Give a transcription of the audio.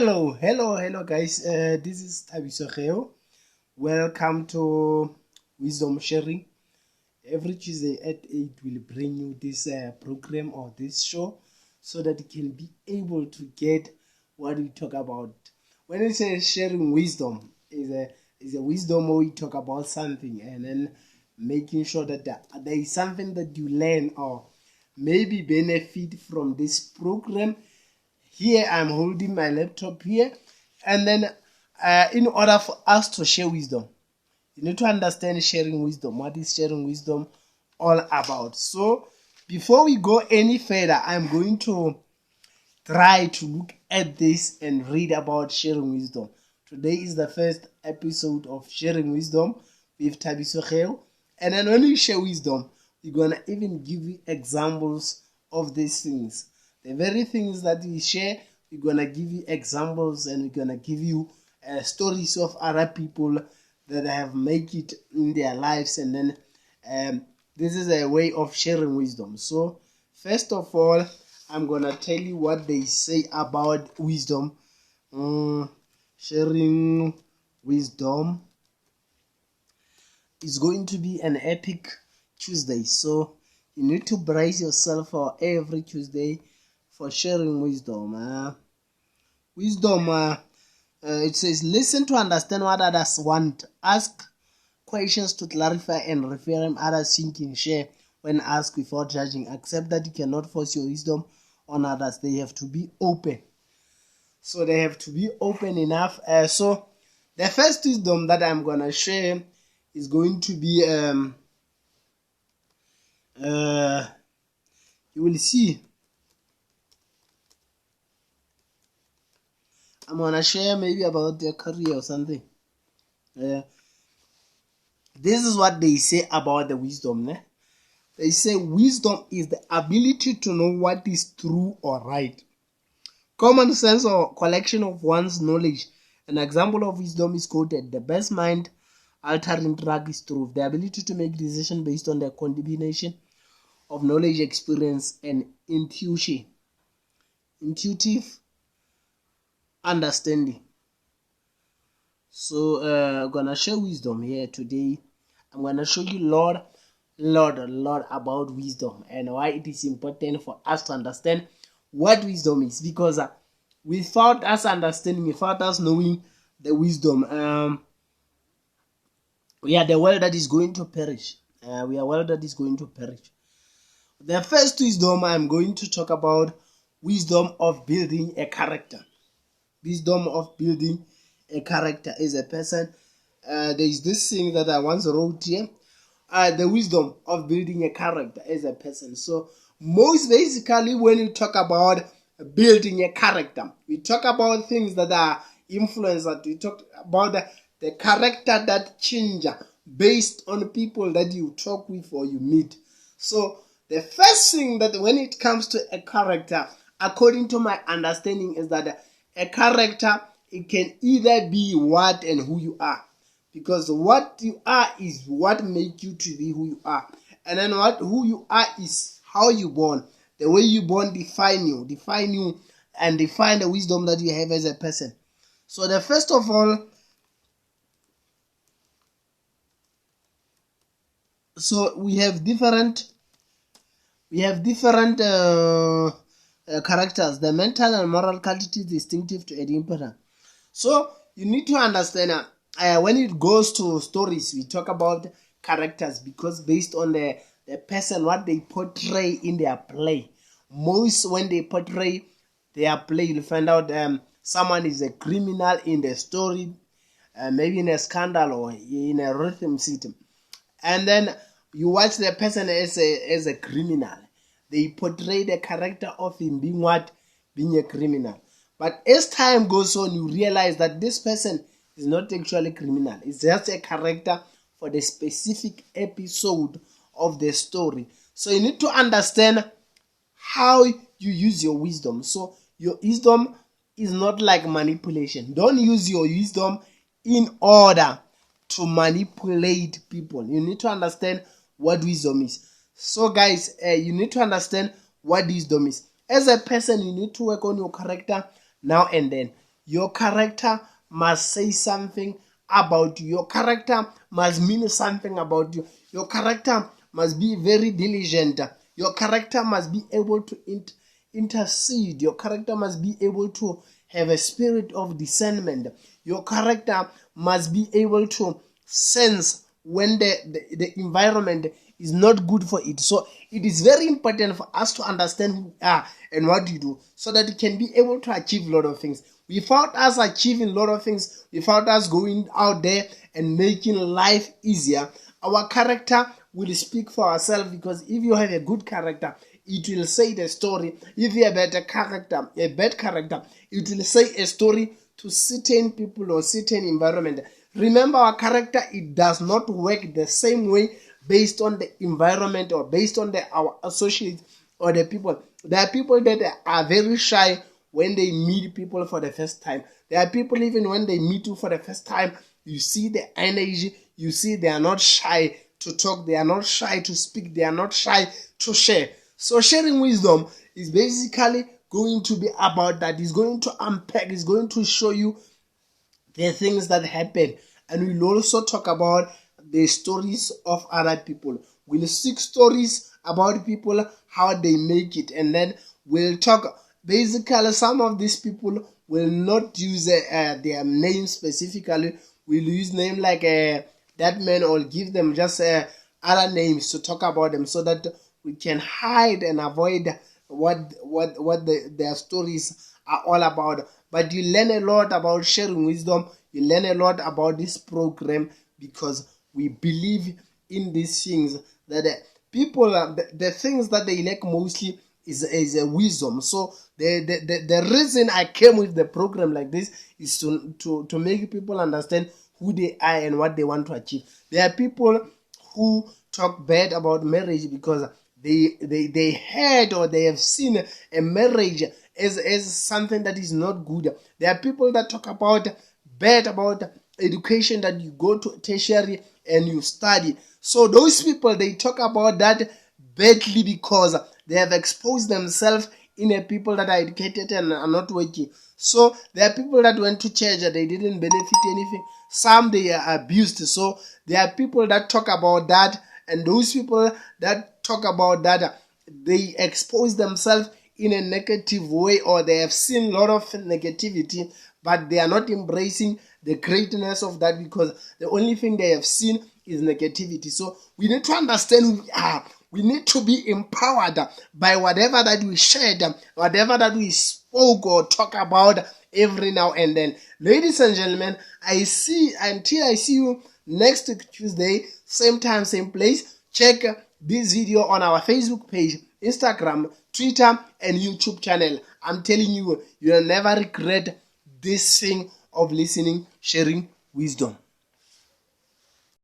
Hello, guys. This is Tabiso. Welcome to Wisdom Sharing. Every Tuesday at 8, we'll bring you this program or this show so that you can be able to get what we talk about. When we say sharing wisdom, is a wisdom where we talk about something and then making sure that there is something that you learn or maybe benefit from this program. Here I'm holding my laptop here, and then in order for us to share wisdom, you need to understand sharing wisdom. What is sharing wisdom all about? So before we go any further, I'm going to try to look at this and read about sharing wisdom. Today is the first episode of sharing wisdom with Tabiso. And then when we share wisdom, we're gonna even give you examples of these things. The very things that we share, we're gonna give you examples and we're gonna give you stories of other people that have made it in their lives, and then this is a way of sharing wisdom. So first of all, I'm gonna tell you what they say about wisdom. Sharing wisdom is going to be an epic Tuesday, so you need to brace yourself for every Tuesday for sharing wisdom. It says, listen to understand what others want, ask questions to clarify, and reframe others' thinking. Share when asked without judging. Accept that you cannot force your wisdom on others. They have to be open. So they have to be open enough. So the first wisdom that I'm gonna share is going to be you will see. I'm gonna share maybe about their career or something. This is what they say about the wisdom. They say wisdom is the ability to know what is true or right. Common sense or collection of one's knowledge. An example of wisdom is quoted: the best mind altering drug is truth. The ability to make decisions based on the combination of knowledge, experience, and intuitive understanding. So I'm gonna share wisdom here today. I'm gonna show you a lot about wisdom and why it is important for us to understand what wisdom is, because without us understanding, without us knowing the wisdom, we are the world that is going to perish. We are a world that is going to perish. The first wisdom I'm going to talk about, wisdom of building a character. Wisdom of building a character as a person. There is this thing that I once wrote here. The wisdom of building a character as a person. So most basically, when you talk about building a character, we talk about things that are influenced. We talk about the character that changes based on people that you talk with or you meet. So the first thing that when it comes to a character, according to my understanding, is that a character, it can either be what and who you are. Because what you are is what makes you to be who you are. And then who you are is how you born. The way you born define you and define the wisdom that you have as a person. So the first of all, so we have different characters. The mental and moral qualities distinctive to an important. So you need to understand when it goes to stories, we talk about characters because based on the person, what they portray in their play. Most when they portray their play, you'll find out someone is a criminal in the story, maybe in a scandal or in a rhythm system. And then you watch the person as a criminal. They portray the character of him being what? Being a criminal. But as time goes on, you realize that this person is not actually criminal. It's just a character for the specific episode of the story. So you need to understand how you use your wisdom. So your wisdom is not like manipulation. Don't use your wisdom in order to manipulate people. You need to understand what wisdom is. So guys, you need to understand what wisdom is. As a person, you need to work on your character now and then. Your character must say something about you. Your character must mean something about you. Your character must be very diligent. Your character must be able to intercede. Your character must be able to have a spirit of discernment. Your character must be able to sense when the environment is not good for it. So it is very important for us to understand who we are and what we do, so that we can be able to achieve a lot of things. Without us achieving a lot of things, without us going out there and making life easier, our character will speak for ourselves. Because if you have a good character, it will say the story. If you have a bad character, it will say a story to certain people or certain environment. Remember, our character, it does not work the same way based on the environment or based on our associates or the people. There are people that are very shy when they meet people for the first time. There are people, even when they meet you for the first time, you see the energy, you see they are not shy to talk, they are not shy to speak, they are not shy to share. So sharing wisdom is basically going to be about that. It's going to unpack, it's going to show you the things that happen. And we'll also talk about the stories of other people. We'll seek stories about people, how they make it. And then we'll talk, basically, some of these people will not use their name specifically. We'll use name like that man, or give them just other names to talk about them, so that we can hide and avoid what their stories are all about. But you learn a lot about sharing wisdom. You learn a lot about this program, because we believe in these things, that people, the things that they lack mostly is a wisdom. So the reason I came with the program like this is to make people understand who they are and what they want to achieve. There are people who talk bad about marriage because they heard or they have seen a marriage as something that is not good. There are people that talk bad about education, that you go to tertiary and you study. So those people, they talk about that badly because they have exposed themselves in a people that are educated and are not working. So there are people that went to church and they didn't benefit anything. Some, they are abused. So there are people that talk about that, and those people that talk about that, they expose themselves in a negative way, or they have seen a lot of negativity, but they are not embracing the greatness of that, because the only thing they have seen is negativity. So we need to understand who we are. We need to be empowered by whatever that we shared, whatever that we spoke or talk about every now and then. Ladies and gentlemen, until I see you next Tuesday, same time, same place. Check this video on our Facebook page, Instagram, Twitter, and YouTube channel. I'm telling you, you'll never regret this thing of listening, sharing wisdom.